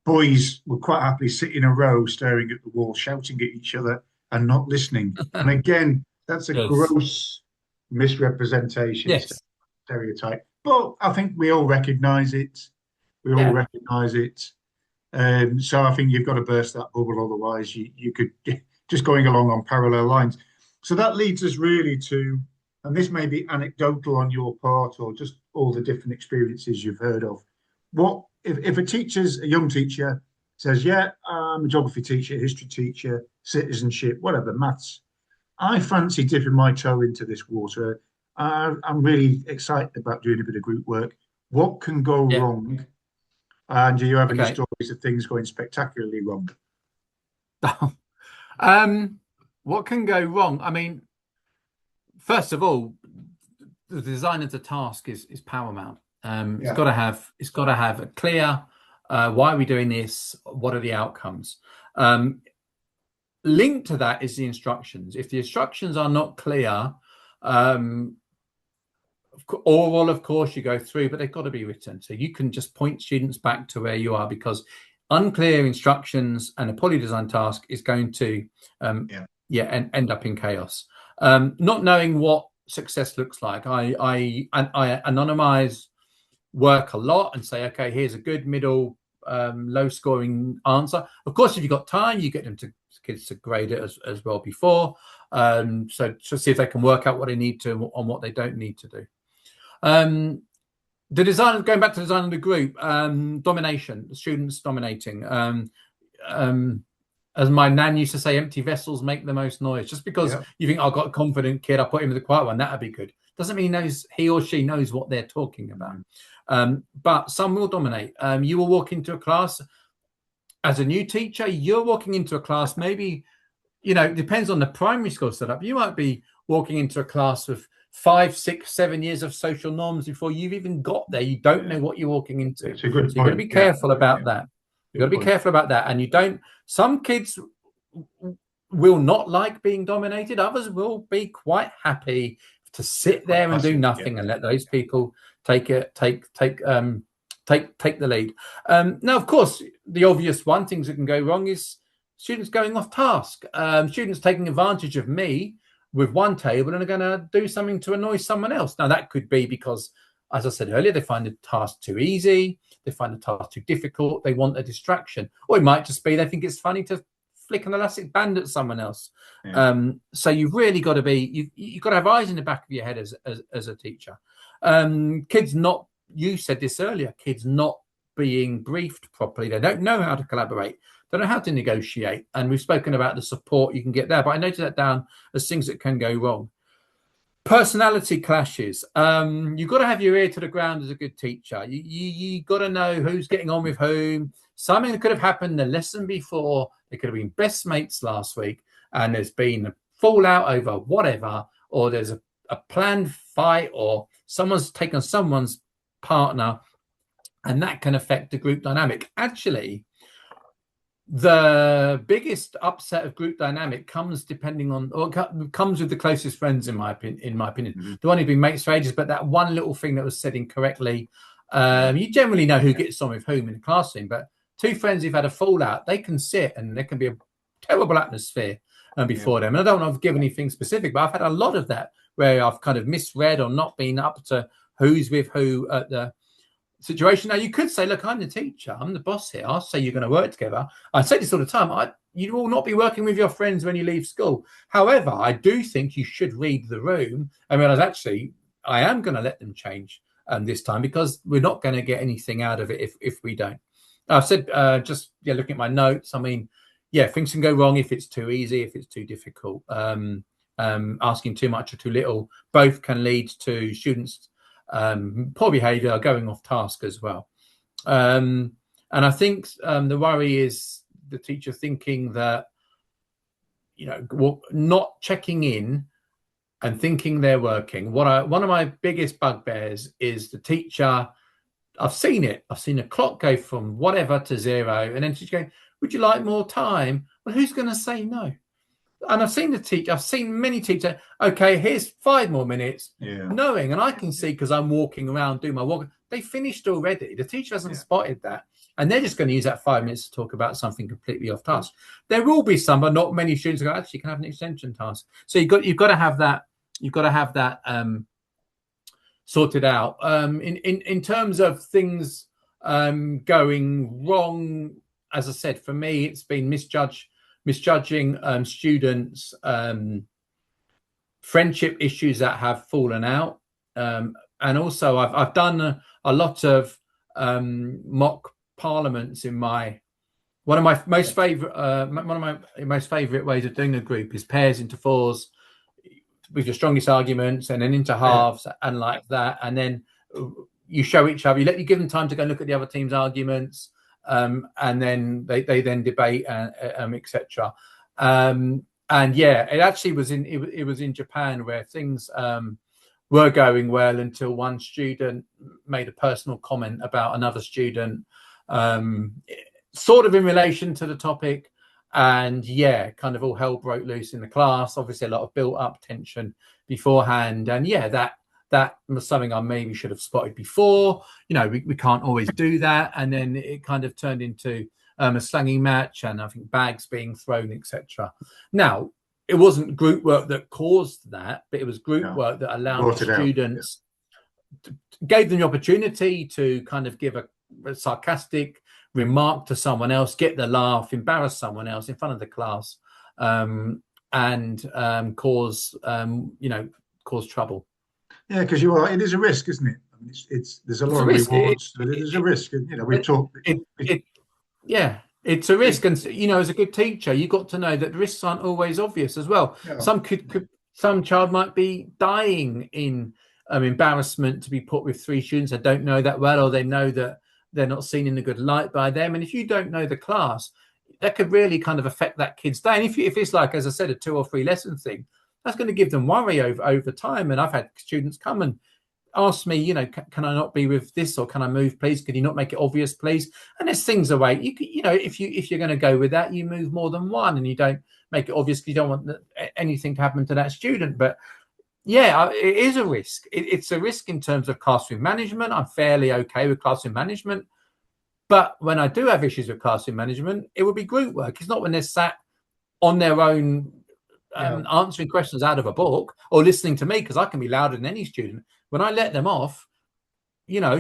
[SPEAKER 1] Boys will quite happily sit in a row, staring at the wall, shouting at each other, and not listening. And again, that's a
[SPEAKER 2] Yes.
[SPEAKER 1] gross misrepresentation,
[SPEAKER 2] Yes.
[SPEAKER 1] stereotype. But I think we all recognise it. We all
[SPEAKER 2] Yeah.
[SPEAKER 1] recognise it. So I think you've got to burst that bubble, otherwise you could just going along on parallel lines. So that leads us really to, and this may be anecdotal on your part or just all the different experiences you've heard of. What if a young teacher says, yeah, I'm a geography teacher, history teacher, citizenship, whatever, maths. I fancy dipping my toe into this water. I'm really excited about doing a bit of group work. What can go
[SPEAKER 2] Yeah.
[SPEAKER 1] wrong? And do you have any
[SPEAKER 2] Okay.
[SPEAKER 1] stories of things going spectacularly wrong?
[SPEAKER 2] um, what can go wrong? I mean, first of all, the design of the task is paramount. It's
[SPEAKER 1] Yeah,
[SPEAKER 2] got to have a clear, why are we doing this? What are the outcomes? Linked to that is the instructions. If the instructions are not clear, oral, of course, you go through, but they've got to be written. So you can just point students back to where you are, because unclear instructions and a poorly designed task is going to, and end up in chaos. Not knowing what success looks like, I anonymize work a lot and say, okay, here's a good middle, low scoring answer. Of course, if you've got time, you get kids to grade it as well before. So to see if they can work out what they need to on what they don't need to do. The design, going back to the design of the group, domination, the students dominating. As my nan used to say, empty vessels make the most noise. Just because you think, I've got a confident kid, I'll put him in the quiet one, that'd be good, doesn't mean he or she knows what they're talking about. But some will dominate. You will walk into a class as a new teacher, you're walking into a class, maybe, it depends on the primary school setup. You might be walking into a class with 5, 6, 7 years of social norms before you've even got there. You don't know what you're walking into.
[SPEAKER 1] it's a good
[SPEAKER 2] So you've got to be careful about that. You've got to be careful about that. And some kids will not like being dominated. Others will be quite happy to sit there and do nothing and let those people take the lead. Now, of course, the obvious one, things that can go wrong, is students going off task. Students taking advantage of me with one table and are going to do something to annoy someone else. Now, that could be because as I said earlier, they find the task too easy, they find the task too difficult, they want a distraction. Or it might just be they think it's funny to flick an elastic band at someone else. So you've really got to be, you've got to have eyes in the back of your head as a teacher. Kids not, you said this earlier, kids not being briefed properly. They don't know how to collaborate. They don't know how to negotiate. And we've spoken about the support you can get there, but I noted that down as things that can go wrong. Personality clashes. You've got to have your ear to the ground as a good teacher. You got to know who's getting on with whom. Something that could have happened the lesson before. They could have been best mates last week, and there's been a fallout over whatever, or there's a planned fight, or someone's taken someone's partner, and that can affect the group dynamic. Actually, the biggest upset of group dynamic comes depending on, or comes with the closest friends, in my opinion. The one who've been mates for ages, but that one little thing that was said incorrectly. You generally know who gets on with whom in the classroom, but two friends who've had a fallout, they can sit and there can be a terrible atmosphere before them. And I don't want to give anything specific, but I've had a lot of that where I've kind of misread or not been up to who's with who at the situation. Now, you could say, look, I'm the teacher, I'm the boss here. I'll say you're going to work together. I say this all the time. You will not be working with your friends when you leave school. However, I do think you should read the room and realize, actually, I am going to let them change this time, because we're not going to get anything out of it if we don't. I've said, looking at my notes, I mean, things can go wrong if it's too easy, if it's too difficult. Asking too much or too little, both can lead to students poor behavior, going off task as well. And I think the worry is the teacher thinking that, not checking in and thinking they're working. One of my biggest bugbears is the teacher. I've seen it. I've seen a clock go from whatever to 0, and then she's going, would you like more time? Well, who's going to say no? And I've seen many teachers, okay, here's 5 more minutes, knowing, and I can see, because I'm walking around doing my walk, they finished already. The teacher hasn't spotted that. And they're just going to use that 5 minutes to talk about something completely off task. There will be some, but not many students go, actually, you can have an extension task. So you've got to have that sorted out. In terms of things going wrong, as I said, for me, it's been misjudging students, friendship issues that have fallen out, and also I've done a lot of mock parliaments in one of my most favorite ways of doing a group is pairs into 4s with your strongest arguments, and then into halves and like that, and then you show each other, you give them time to go and look at the other team's arguments. And then they then debate, etc. And it actually was in Japan, where things were going well until one student made a personal comment about another student, sort of in relation to the topic, and kind of all hell broke loose in the class. Obviously, a lot of built up tension beforehand, and that was something I maybe should have spotted before. We can't always do that. And then it kind of turned into a slanging match, and I think bags being thrown, etc. Now, it wasn't group work that caused that, but it was group work that allowed students, gave them the opportunity to kind of give a sarcastic remark to someone else, get the laugh, embarrass someone else in front of the class, and cause trouble.
[SPEAKER 1] Yeah, because it is a risk, isn't it? I mean, there's a lot of rewards, but it is a risk. We've talked.
[SPEAKER 2] It's a risk, and as a good teacher, you got to know that the risks aren't always obvious as well. Yeah. Some child might be dying in embarrassment to be put with 3 students that don't know that well, or they know that they're not seen in a good light by them. And if you don't know the class, that could really kind of affect that kid's day. And if it's like, as I said, a 2 or 3 lesson thing, that's going to give them worry over time. And I've had students come and ask me, can I not be with this, or can I move, please? Can you not make it obvious, please? And there's things away. If you're going to go with that, you move more than one, and you don't make it obvious because you don't want anything to happen to that student. But it is a risk. It's a risk in terms of classroom management. I'm fairly okay with classroom management. But when I do have issues with classroom management, it would be group work. It's not when they're sat on their own answering questions out of a book or listening to me, because I can be louder than any student. When I let them off,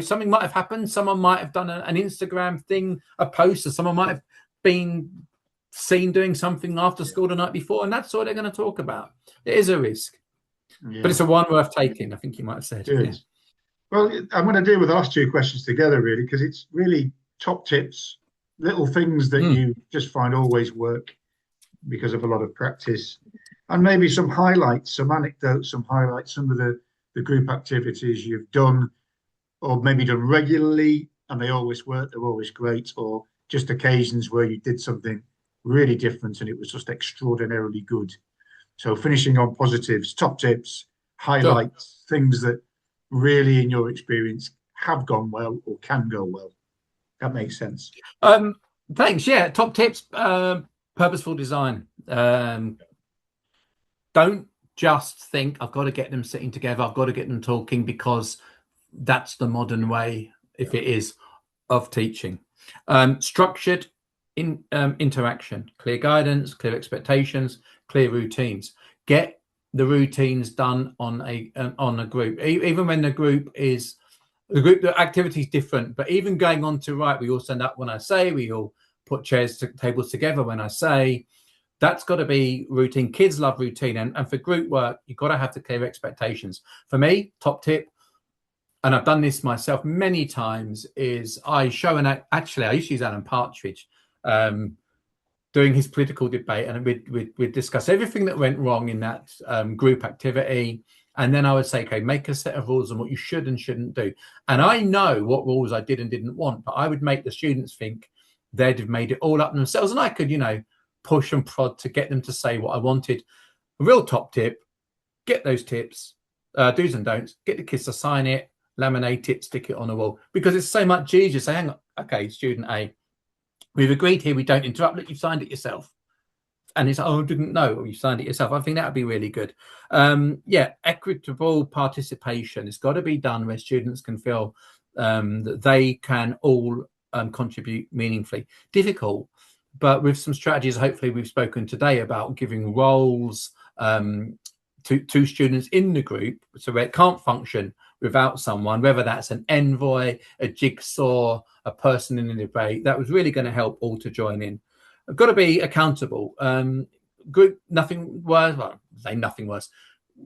[SPEAKER 2] something might have happened. Someone might have done an Instagram thing, a post, or someone might have been seen doing something after school the night before, and that's all they're going to talk about. It is a risk, but it's a one worth taking, I think you might have said.
[SPEAKER 1] Good. Yeah. Well, I'm going to deal with the last two questions together, really, because it's really top tips, little things that you just find always work because of a lot of practice, and maybe some highlights, some anecdotes, some highlights, some of the group activities you've done, or maybe done regularly, and they always work, they're always great, or just occasions where you did something really different and it was just extraordinarily good. So finishing on positives, top tips, highlights, things that really, in your experience, have gone well or can go well. That makes sense.
[SPEAKER 2] Thanks. Yeah, top tips, purposeful design. Don't just think I've got to get them sitting together, I've got to get them talking, because that's the modern way, if it is, of teaching. Structured interaction, clear guidance, clear expectations, clear routines. Get the routines done on a group, even when the activity is different. But even going on to we all stand up when I say, we all put tables together when I say, that's got to be routine. Kids love routine, and for group work, you've got to have the clear expectations. For me, top tip, and I've done this myself many times, is I used to use Alan Partridge doing his political debate, and we'd discuss everything that went wrong in that group activity, and then I would say, okay, make a set of rules on what you should and shouldn't do. And I know what rules I did and didn't want, but I would make the students think they'd have made it all up themselves, and I could, push and prod to get them to say what I wanted. A real top tip: get those tips, do's and don'ts, get the kids to sign it, laminate it, stick it on the wall, because it's so much easier to say, hang on, okay, student A, we've agreed here we don't interrupt. Look, you signed it yourself. And it's, I didn't know, or you signed it yourself. I think that would be really good. Equitable participation. It's got to be done where students can feel that they can all contribute meaningfully. Difficult, but with some strategies, hopefully we've spoken today about giving roles to students in the group, so where it can't function without someone, whether that's an envoy, a jigsaw, a person in the debate. That was really going to help all to join in. I've got to be accountable. Group, nothing worse. Well, say nothing worse.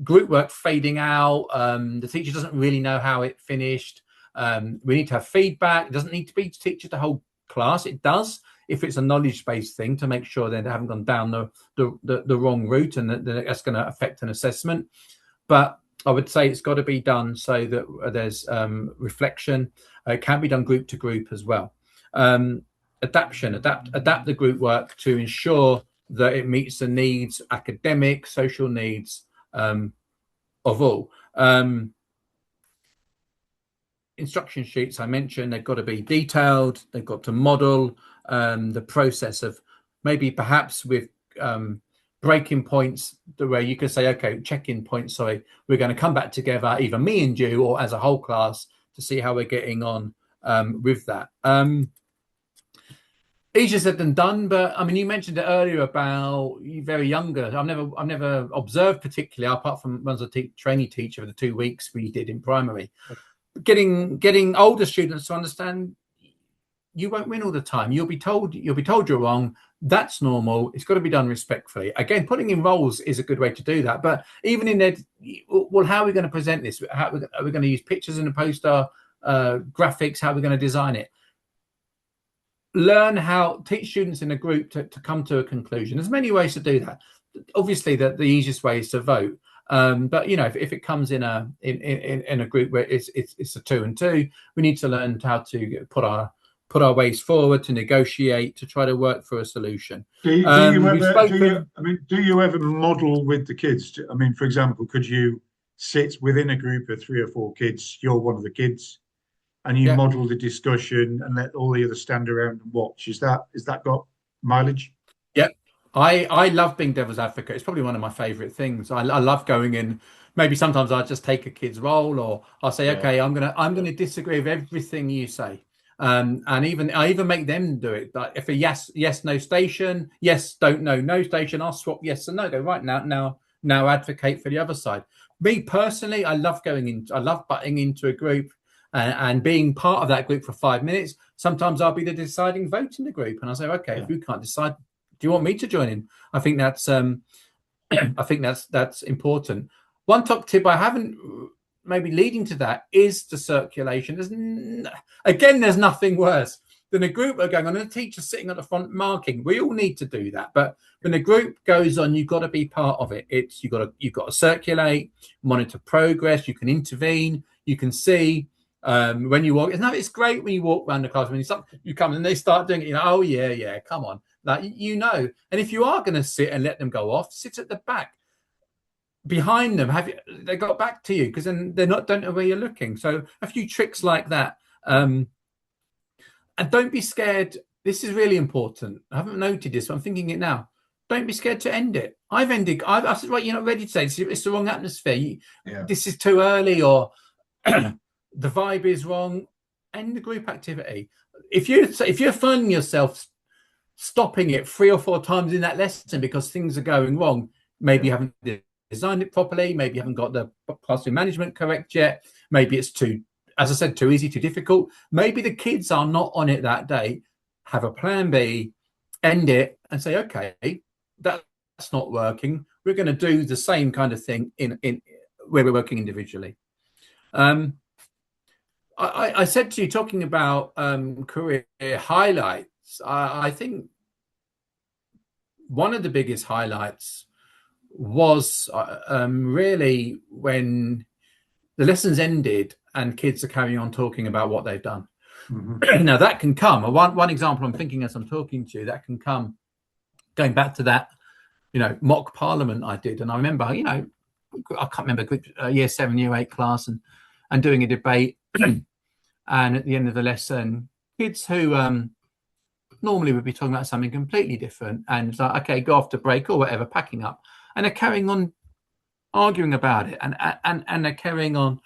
[SPEAKER 2] Group work fading out. The teacher doesn't really know how it finished. We need to have feedback. It doesn't need to be to teach the whole class. It does if it's a knowledge-based thing, to make sure that they haven't gone down the wrong route, and that's going to affect an assessment. But I would say it's got to be done so that there's reflection. It can be done group to group as well. Adapt the group work to ensure that it meets the needs, academic, social needs of all. Instruction sheets, I mentioned, they've got to be detailed. They've got to model the process of, maybe perhaps with breaking points, where you can say, okay, check-in points, sorry, we're going to come back together, either me and you or as a whole class, to see how we're getting on with that. Easier said than done, but I mean, you mentioned it earlier about you very younger. I've never observed particularly, apart from when I was a trainee teacher for the 2 weeks we did in primary, getting older students to understand you won't win all the time. You'll be told you're wrong. That's normal. It's got to be done respectfully. Again, putting in roles is a good way to do that. But even in there, well, how are we going to present this? Are we going to use pictures in the poster, graphics? How are we going to design it? Teach students in a group to come to a conclusion. There's many ways to do that. Obviously, the easiest way is to vote. But if it comes in a group where it's a 2 and 2, we need to learn how to put our ways forward, to negotiate, to try to work for a solution.
[SPEAKER 1] Do you ever model with the kids? I mean, for example, could you sit within a group of 3 or 4 kids? You're one of the kids, and you model the discussion and let all the others stand around and watch. Is that got mileage?
[SPEAKER 2] Yeah. I love being devil's advocate. It's probably one of my favorite things. I love going in. Maybe sometimes I just take a kid's role, or I'll say, okay, I'm gonna disagree with everything you say. And I even make them do it. But if a yes, no station, yes, don't, no station, I'll swap yes and no. Go right now advocate for the other side. Me personally, I love butting into a group and being part of that group for 5 minutes. Sometimes I'll be the deciding vote in the group, and I'll say, okay, if you can't decide, do you want me to join in? I think that's that's important. One top tip I haven't maybe leading to that is the circulation. There's nothing worse than a group are going on and a teacher sitting at the front marking. We all need to do that, but when a group goes on, you've got to be part of it. You've got to circulate, monitor progress. You can intervene. You can see when you walk. It's great when you walk around the class. When you come and they start doing it, oh yeah, come on, like And if you are going to sit and let them go off, sit at the back. Behind them, they got back to you, because then don't know where you're looking. So a few tricks like that, and don't be scared. This is really important. I haven't noted this, but I'm thinking it now. Don't be scared to end it. I've said, right, you're not ready to say it's the wrong atmosphere. This is too early, or the vibe is wrong. End the group activity. If you're finding yourself stopping it 3 or 4 times in that lesson because things are going wrong, maybe you haven't designed it properly, maybe you haven't got the classroom management correct yet, maybe it's too easy, too difficult, maybe the kids are not on it that day. Have a plan B, end it, and say, okay, that's not working, we're going to do the same kind of thing in where we're working individually. I said to you, talking about career highlights, I think one of the biggest highlights was really when the lessons ended and kids are carrying on talking about what they've done. Now that can come, one example I'm thinking as I'm talking to you, that can come going back to that mock parliament I did. And I remember, I can't remember, year 7, year 8 class, and doing a debate and at the end of the lesson, kids who normally would be talking about something completely different, and it's like, okay, go off to break or whatever, packing up, and they're carrying on arguing about it, and they're carrying on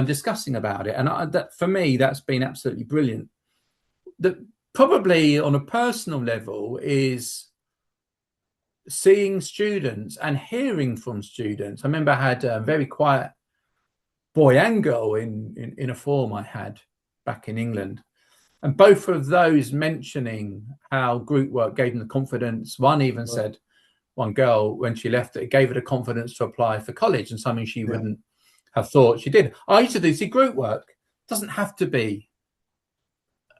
[SPEAKER 2] discussing about it. And that, for me, that's been absolutely brilliant. That probably on a personal level is seeing students and hearing from students. I remember I had a very quiet boy and girl in a form I had back in England, and both of those mentioning how group work gave them the confidence. One even said, one girl, when she left, it gave her the confidence to apply for college, and something she wouldn't have thought she did. I used to do, group work doesn't have to be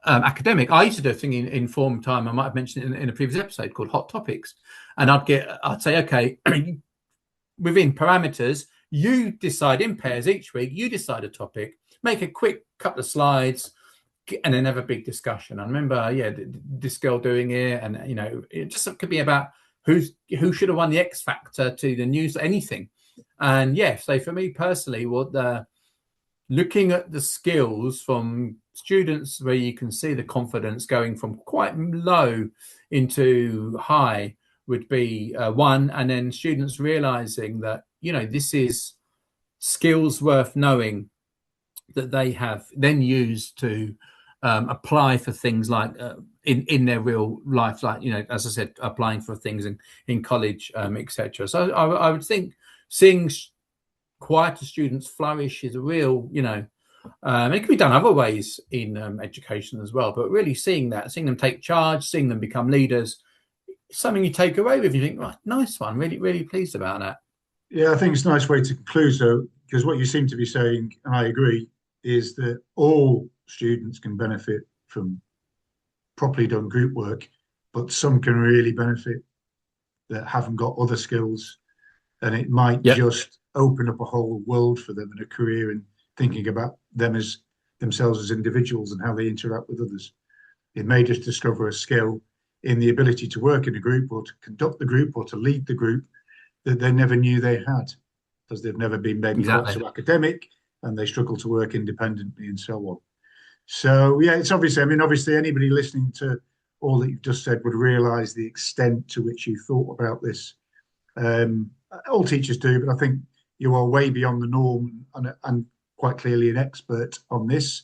[SPEAKER 2] academic. I used to do a thing in form time, I might have mentioned it in a previous episode, called Hot Topics. And I'd say, okay, within parameters, you decide in pairs each week, you decide a topic, make a quick couple of slides, and then have a big discussion. I remember, this girl doing it, and it just could be about who should have won the X Factor to the news, anything. And so for me personally, looking at the skills from students where you can see the confidence going from quite low into high would be one, and then students realizing that this is skills worth knowing that they have then used to apply for things like in their real life, like as I said, applying for things in college, etc. So I would think seeing quieter students flourish is a real, it can be done other ways in education as well, but really seeing them take charge, seeing them become leaders, something you take away with you. Think, right, nice one, really, really pleased about that.
[SPEAKER 1] Yeah, I think it's a nice way to conclude, though, because what you seem to be saying, and I agree, is that all students can benefit from properly done group work, but some can really benefit that haven't got other skills, and it might just open up a whole world for them and a career in thinking about themselves as individuals and how they interact with others. It may just discover a skill in the ability to work in a group, or to conduct the group, or to lead the group, that they never knew they had, because they've never been maybe quite so academic, and they struggle to work independently and so on. So it's obviously anybody listening to all that you've just said would realise the extent to which you thought about this. All teachers do, but I think you are way beyond the norm and quite clearly an expert on this.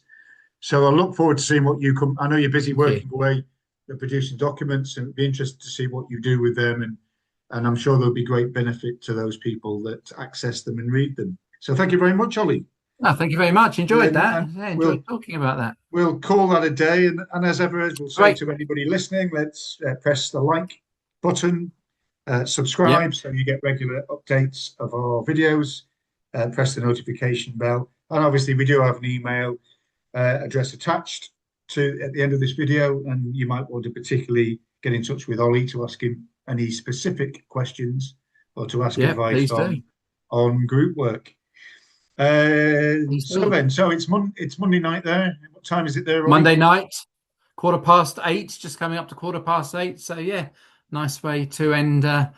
[SPEAKER 1] So I look forward to seeing what you come. I know you're busy working away at producing documents, and it'd be interested to see what you do with them, and I'm sure there'll be great benefit to those people that access them and read them. So thank you very much, Olly.
[SPEAKER 2] Oh, thank you very much. Enjoyed that.
[SPEAKER 1] And
[SPEAKER 2] Yeah, enjoyed talking about that.
[SPEAKER 1] We'll call that a day. And as ever, as we'll say to anybody listening, let's press the like button, subscribe so you get regular updates of our videos, press the notification bell. And obviously, we do have an email address attached at the end of this video, and you might want to particularly get in touch with Olly to ask him any specific questions or to ask advice on group work. So it's Monday night there. What time is it there, Olly?
[SPEAKER 2] Monday night, 8:15, just coming up to 8:15. So yeah, nice way to end a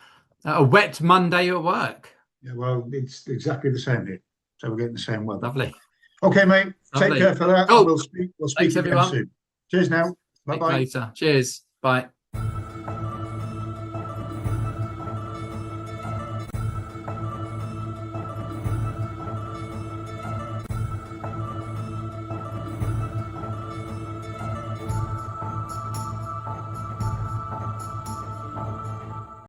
[SPEAKER 2] wet Monday at work.
[SPEAKER 1] Yeah, well, it's exactly the same here. So we're getting the same weather.
[SPEAKER 2] Lovely.
[SPEAKER 1] Okay, mate. Take care for that. We'll speak again soon. Cheers now. Bye-bye.
[SPEAKER 2] Later. Cheers. Bye.